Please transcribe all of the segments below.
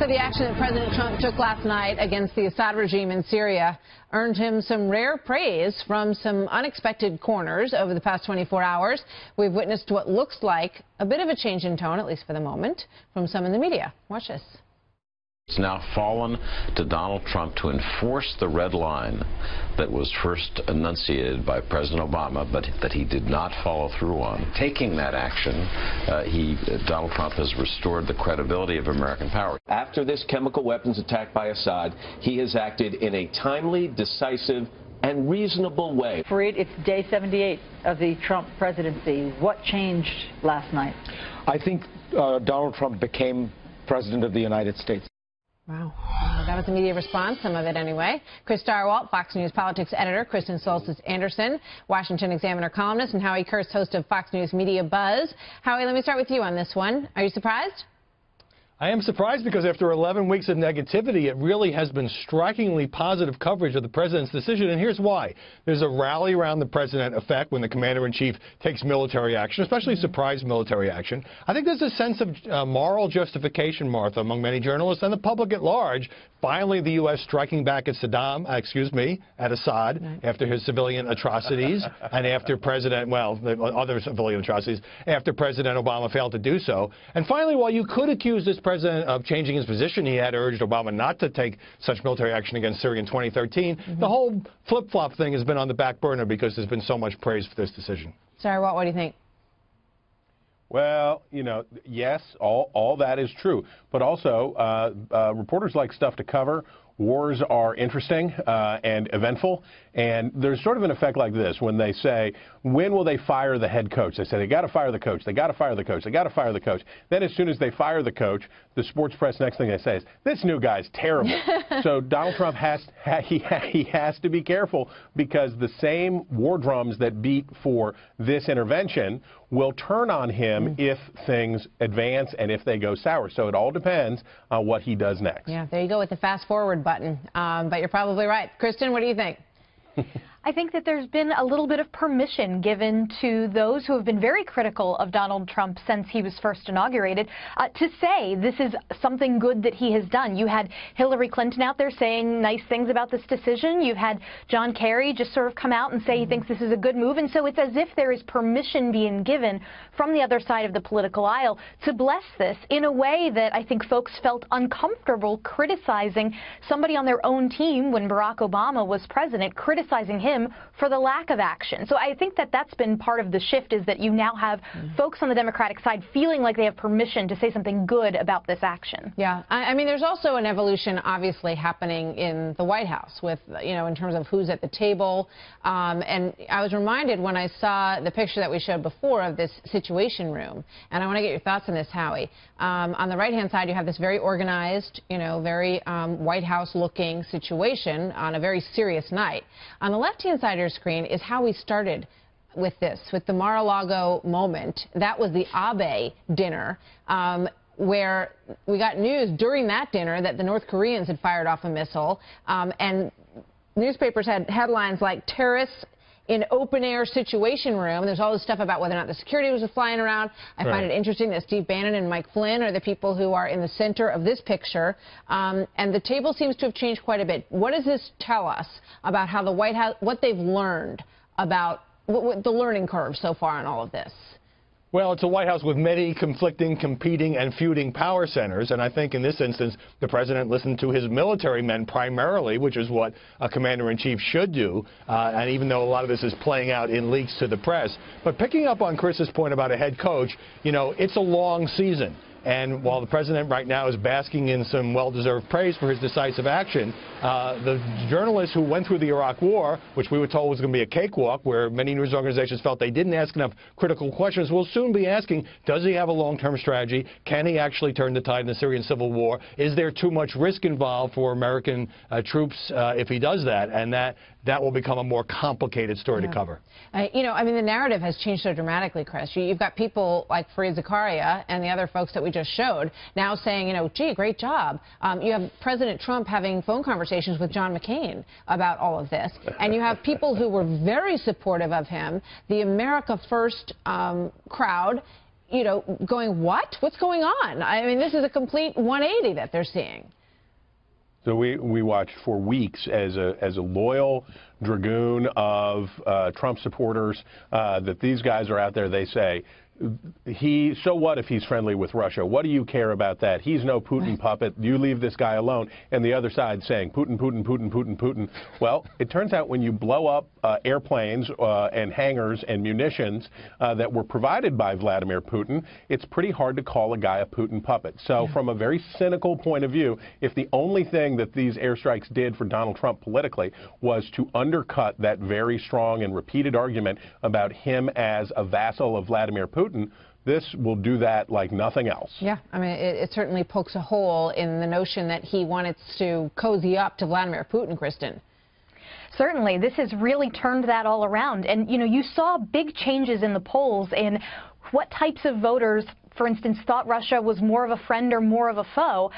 So the action that President Trump took last night against the Assad regime in Syria earned him some rare praise from some unexpected corners over the past 24 hours. We've witnessed what looks like a bit of a change in tone, at least for the moment, from some in the media. Watch this. It's now fallen to Donald Trump to enforce the red line that was first enunciated by President Obama, but that he did not follow through on. Taking that action, Donald Trump has restored the credibility of American power. After this chemical weapons attack by Assad, he has acted in a timely, decisive, and reasonable way. Fareed, it's day 78 of the Trump presidency. What changed last night? I think Donald Trump became president of the United States. Wow. That was the media response, some of it anyway. Chris Starwalt, Fox News politics editor, Kristen Soltis Anderson, Washington Examiner columnist, and Howie Kurtz, host of Fox News Media Buzz. Howie, let me start with you on this one. Are you surprised? I am surprised because after 11 weeks of negativity, it really has been strikingly positive coverage of the president's decision, and here's why. There's a rally around the president effect when the commander-in-chief takes military action, especially surprise military action. I think there's a sense of moral justification, Martha, among many journalists and the public at large. Finally, the U.S. striking back at at Assad after his civilian atrocities and after other civilian atrocities, after President Obama failed to do so. And finally, while you could accuse this president of changing his position, he had urged Obama not to take such military action against Syria in 2013. The whole flip-flop thing has been on the back burner because there's been so much praise for this decision. Sorry, what do you think? Well, you know, yes, all that is true. But also, reporters like stuff to cover. Wars are interesting and eventful, and there's sort of an effect like this when they say, when will they fire the head coach? They say, they got to fire the coach, they got to fire the coach, they got to fire the coach. Then as soon as they fire the coach, the sports press next thing they say is, this new guy's terrible. So Donald Trump has to be careful because the same war drums that beat for this intervention will turn on him if things advance and if they go sour. So it all depends on what he does next. Yeah, there you go with the fast forward button. But you're probably right. Kristen, what do you think? I think that there's been a little bit of permission given to those who have been very critical of Donald Trump since he was first inaugurated to say this is something good that he has done. You had Hillary Clinton out there saying nice things about this decision. You've had John Kerry just sort of come out and say he thinks this is a good move. And so it's as if there is permission being given from the other side of the political aisle to bless this in a way that I think folks felt uncomfortable criticizing somebody on their own team when Barack Obama was president, criticizing him for the lack of action. So I think that that's been part of the shift, is that you now have folks on the Democratic side feeling like they have permission to say something good about this action. Yeah, I mean, there's also an evolution obviously happening in the White House with, you know, in terms of who's at the table. And I was reminded when I saw the picture that we showed before of this Situation Room, and I want to get your thoughts on this, Howie. On the right-hand side, you have this very organized, you know, very White House-looking situation on a very serious night. On the left-hand side of your screen is how we started with this, with the Mar-a-Lago moment. That was the Abe dinner, where we got news during that dinner that the North Koreans had fired off a missile, and newspapers had headlines like terrorists in open-air Situation Room. There's all this stuff about whether or not the security was flying around. I find it interesting that Steve Bannon and Mike Flynn are the people who are in the center of this picture. And the table seems to have changed quite a bit. What does this tell us about how the White House, what they've learned about what the learning curve so far in all of this? Well, it's a White House with many conflicting, competing, and feuding power centers, and I think in this instance, the president listened to his military men primarily, which is what a commander-in-chief should do, and even though a lot of this is playing out in leaks to the press. But picking up on Chris's point about a head coach, you know, it's a long season. And while the president right now is basking in some well-deserved praise for his decisive action, the journalists who went through the Iraq War, which we were told was going to be a cakewalk, where many news organizations felt they didn't ask enough critical questions, will soon be asking, does he have a long-term strategy? Can he actually turn the tide in the Syrian civil war? Is there too much risk involved for American troops if he does that? And that will become a more complicated story to cover. You know, I mean, the narrative has changed so dramatically, Chris. You've got people like Fareed Zakaria and the other folks that we just showed now saying, you know, gee, great job. You have President Trump having phone conversations with John McCain about all of this. And you have people who were very supportive of him, the America First crowd, you know, going, what? What's going on? I mean, this is a complete 180 that they're seeing. So we watched for weeks as a loyal dragoon of Trump supporters that these guys are out there. They say, so what if he's friendly with Russia? What do you care about that? He's no Putin puppet. You leave this guy alone. And the other side saying, Putin, Putin, Putin, Putin, Putin. Well, it turns out when you blow up airplanes and hangars and munitions that were provided by Vladimir Putin, it's pretty hard to call a guy a Putin puppet. So from a very cynical point of view, if the only thing that these airstrikes did for Donald Trump politically was to undercut that very strong and repeated argument about him as a vassal of Vladimir Putin, this will do that like nothing else. Yeah, I mean, it certainly pokes a hole in the notion that he wanted to cozy up to Vladimir Putin, Kristen. Certainly, this has really turned that all around. And, you know, you saw big changes in the polls in what types of voters, for instance, thought Russia was more of a friend or more of a foe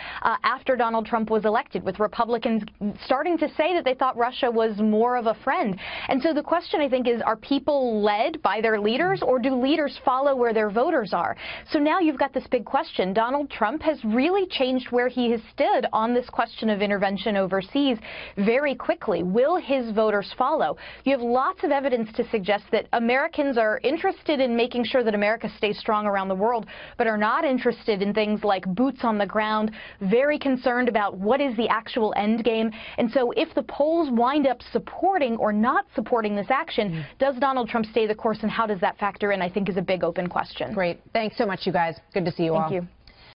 after Donald Trump was elected, with Republicans starting to say that they thought Russia was more of a friend. And so the question, I think, is, are people led by their leaders, or do leaders follow where their voters are? So now you've got this big question. Donald Trump has really changed where he has stood on this question of intervention overseas very quickly. Will his voters follow? You have lots of evidence to suggest that Americans are interested in making sure that America stays strong around the world, but are not interested in things like boots on the ground, very concerned about what is the actual end game. And so if the polls wind up supporting or not supporting this action, does Donald Trump stay the course, and how does that factor in, I think, is a big open question. Great. Thanks so much, you guys. Good to see you all. Thank you.